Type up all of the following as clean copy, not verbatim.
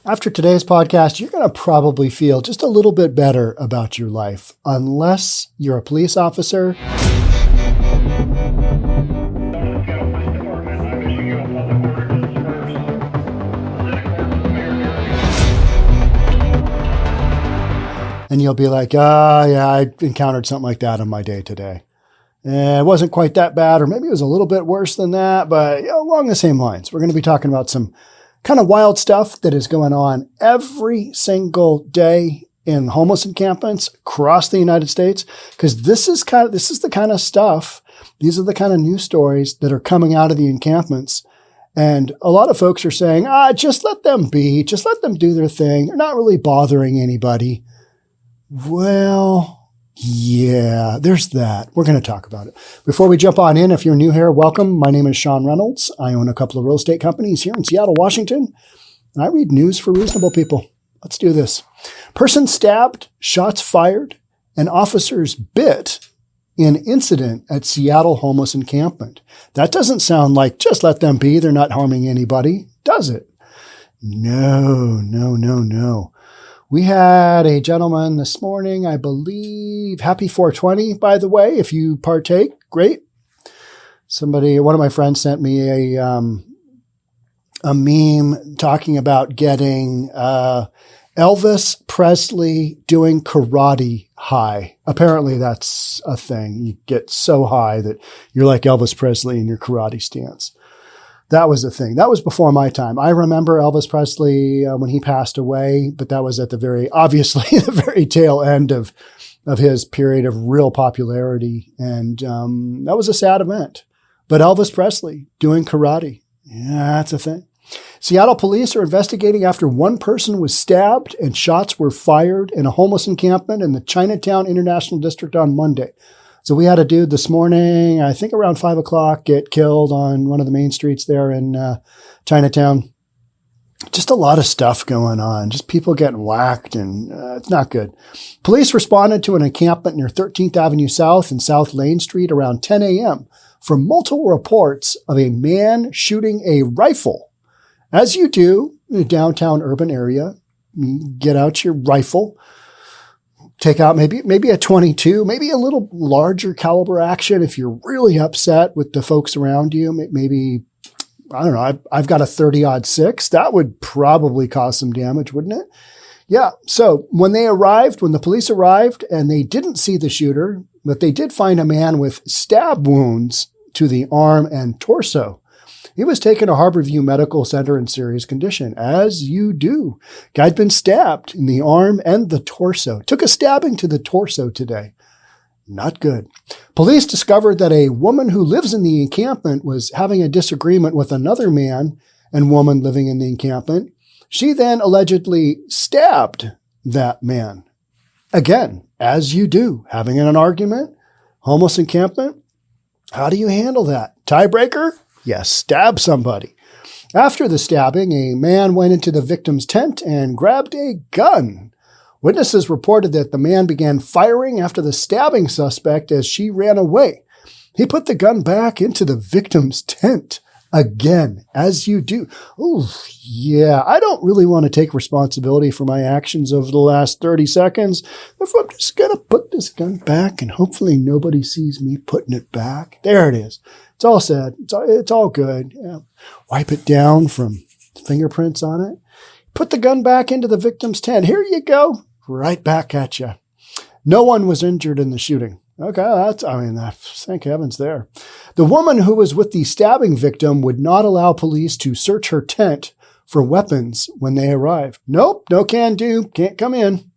After today's podcast, you're going to probably feel just a little bit better about your life, unless you're a police officer. And you'll be like, yeah, I encountered something like that on my day today. It wasn't quite that bad, or maybe it was a little bit worse than that, but along the same lines. We're going to be talking about some kind of wild stuff that is going on every single day in homeless encampments across the United States, because this is the kind of stuff, these are the kind of news stories that are coming out of the encampments. And a lot of folks are saying, just let them be, just let them do their thing. They're not really bothering anybody. Well, yeah, there's that. We're going to talk about it. Before we jump on in, if you're new here, welcome. My name is Sean Reynolds. I own a couple of real estate companies here in Seattle, Washington. And I read news for reasonable people. Let's do this. Person stabbed, shots fired, and officers bit in incident at Seattle homeless encampment. That doesn't sound like just let them be. They're not harming anybody, does it? No. We had a gentleman this morning, I believe, happy 420, by the way, if you partake, great. One of my friends sent me a meme talking about getting Elvis Presley doing karate high. Apparently that's a thing. You get so high that you're like Elvis Presley in your karate stance. That was the thing. That was before my time. I remember Elvis Presley when he passed away, but that was at the very tail end of his period of real popularity. And that was a sad event. But Elvis Presley doing karate. Yeah, that's a thing. Seattle police are investigating after one person was stabbed and shots were fired in a homeless encampment in the Chinatown-International District on Monday. So we had a dude this morning, I think around 5 o'clock, get killed on one of the main streets there in Chinatown. Just a lot of stuff going on, just people getting whacked, and it's not good. Police responded to an encampment near 13th Avenue South and South Lane Street around 10 a.m. from multiple reports of a man shooting a rifle. As you do in a downtown urban area, you get out your rifle, take out maybe a 22, maybe a little larger caliber action if you're really upset with the folks around you. Maybe, I don't know, I've got a 30-06. That would probably cause some damage, wouldn't it? Yeah. So when the police arrived and they didn't see the shooter, but they did find a man with stab wounds to the arm and torso. He was taken to Harborview Medical Center in serious condition, as you do. Guy'd been stabbed in the arm and the torso. Took a stabbing to the torso today. Not good. Police discovered that a woman who lives in the encampment was having a disagreement with another man and woman living in the encampment. She then allegedly stabbed that man. Again, as you do, having an argument, homeless encampment. How do you handle that? Tiebreaker? Yes, stab somebody. After the stabbing, a man went into the victim's tent and grabbed a gun. Witnesses reported that the man began firing after the stabbing suspect as she ran away. He put the gun back into the victim's tent. Again, as you do. Oh, yeah, I don't really want to take responsibility for my actions over the last 30 seconds. If I'm just going to put this gun back and hopefully nobody sees me putting it back. There it is. It's all said. It's all good. Yeah. Wipe it down from fingerprints on it. Put the gun back into the victim's tent. Here you go. Right back at you. No one was injured in the shooting. Okay, thank heavens there. The woman who was with the stabbing victim would not allow police to search her tent for weapons when they arrived. Nope, no can do, can't come in.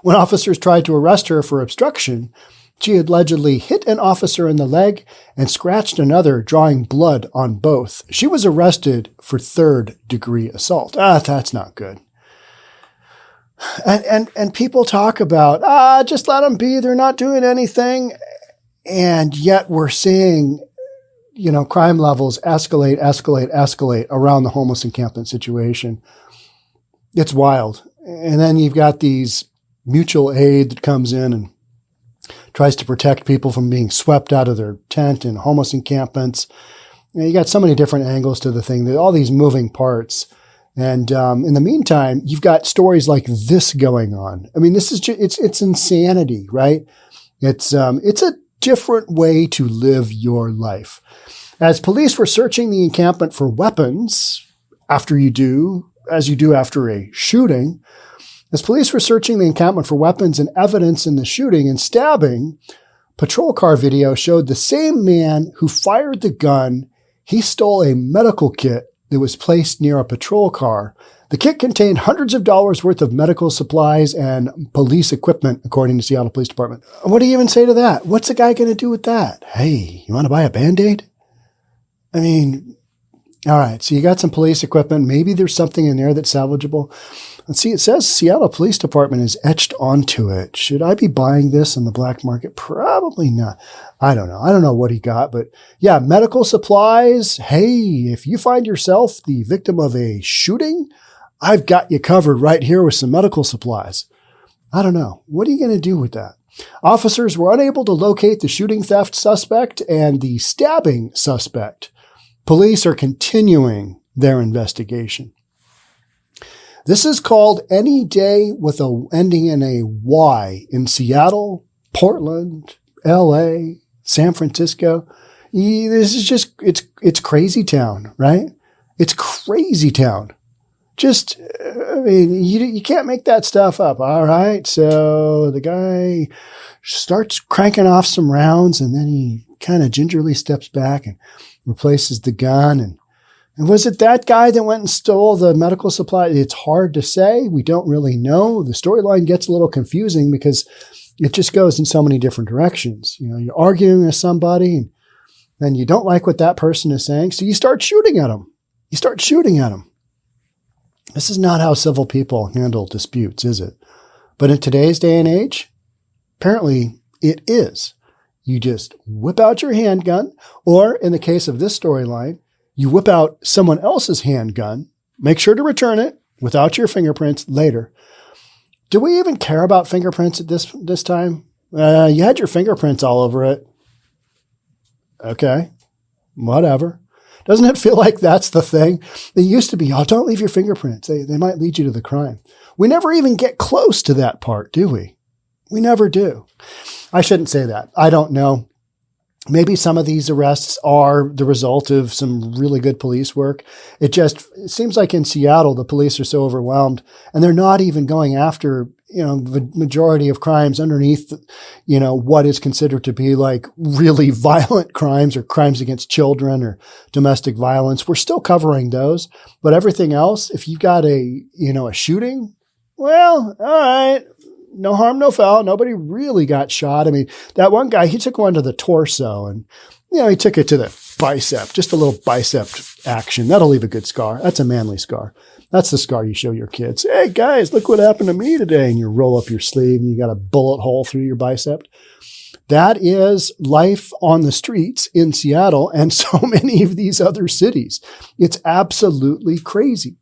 When officers tried to arrest her for obstruction, she allegedly hit an officer in the leg and scratched another, drawing blood on both. She was arrested for third-degree assault. That's not good. And people talk about, just let them be. They're not doing anything. And yet we're seeing, crime levels escalate around the homeless encampment situation. It's wild. And then you've got these mutual aid that comes in and tries to protect people from being swept out of their tent in homeless encampments. You got so many different angles to the thing, all these moving parts. And in the meantime, you've got stories like this going on. I mean, this is it's insanity, right? It's a different way to live your life. As police were searching the encampment for weapons, as you do after a shooting, as police were searching the encampment for weapons and evidence in the shooting and stabbing, patrol car video showed the same man who fired the gun. He stole a medical kit that was placed near a patrol car. The kit contained hundreds of dollars worth of medical supplies and police equipment, according to Seattle Police Department. What do you even say to that? What's the guy going to do with that? Hey, you want to buy a Band-Aid? I mean, all right, so you got some police equipment. Maybe there's something in there that's salvageable. Let's see, it says Seattle Police Department is etched onto it. Should I be buying this on the black market? Probably not. I don't know. I don't know what he got, but yeah, medical supplies. Hey, if you find yourself the victim of a shooting, I've got you covered right here with some medical supplies. I don't know. What are you going to do with that? Officers were unable to locate the shooting theft suspect and the stabbing suspect. Police are continuing their investigation. This is called Any Day with a ending in a Y in Seattle, Portland, LA, San Francisco. This is just, it's crazy town, right? It's crazy town. Just, I mean, you can't make that stuff up. All right. So the guy starts cranking off some rounds and then he kind of gingerly steps back and replaces the gun. And was it that guy that went and stole the medical supply? It's hard to say. We don't really know. The storyline gets a little confusing because it just goes in so many different directions. You know, you're arguing with somebody and then you don't like what that person is saying. So you start shooting at them. This is not how civil people handle disputes, is it? But in today's day and age, apparently it is. You just whip out your handgun, or in the case of this storyline, you whip out someone else's handgun, make sure to return it without your fingerprints later. Do we even care about fingerprints at this time? You had your fingerprints all over it. Okay, whatever. Doesn't it feel like that's the thing? It used to be, oh, don't leave your fingerprints. They might lead you to the crime. We never even get close to that part, do we? We never do. I shouldn't say that. I don't know. Maybe some of these arrests are the result of some really good police work. It seems like in Seattle, the police are so overwhelmed and they're not even going after, the majority of crimes underneath, what is considered to be like really violent crimes or crimes against children or domestic violence. We're still covering those, but everything else, if you've got a shooting, well, all right. No harm, no foul. Nobody really got shot. I mean, that one guy, he took one to the torso and, he took it to the bicep, just a little bicep action. That'll leave a good scar. That's a manly scar. That's the scar you show your kids. Hey, guys, look what happened to me today. And you roll up your sleeve and you got a bullet hole through your bicep. That is life on the streets in Seattle and so many of these other cities. It's absolutely crazy.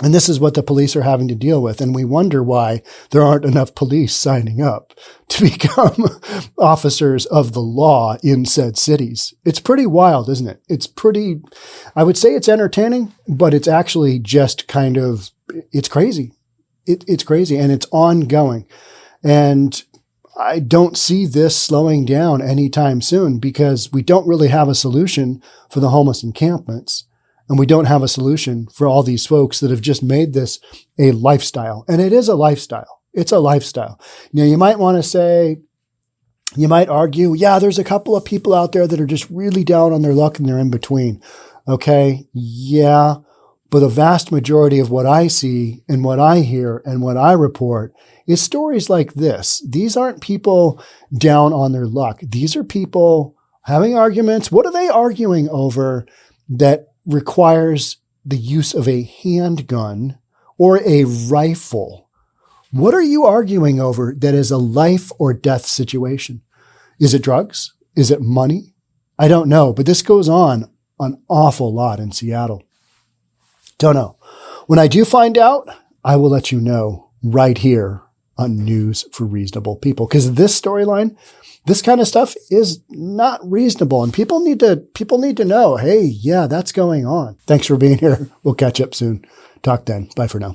And this is what the police are having to deal with. And we wonder why there aren't enough police signing up to become officers of the law in said cities. It's pretty wild, isn't it? I would say it's entertaining, but it's actually just it's crazy. It's crazy and it's ongoing. And I don't see this slowing down anytime soon because we don't really have a solution for the homeless encampments. And we don't have a solution for all these folks that have just made this a lifestyle. And it is a lifestyle. It's a lifestyle. You might want to say, you might argue, yeah, there's a couple of people out there that are just really down on their luck and they're in between. Okay. Yeah. But the vast majority of what I see and what I hear and what I report is stories like this. These aren't people down on their luck. These are people having arguments. What are they arguing over that requires the use of a handgun or a rifle? What are you arguing over that is a life or death situation? Is it drugs? Is it money? I don't know, but this goes on an awful lot in Seattle. Don't know. When I do find out, I will let you know right here on News for Reasonable People. Because this storyline, this kind of stuff is not reasonable. And people need to know, hey, yeah, that's going on. Thanks for being here. We'll catch up soon. Talk then. Bye for now.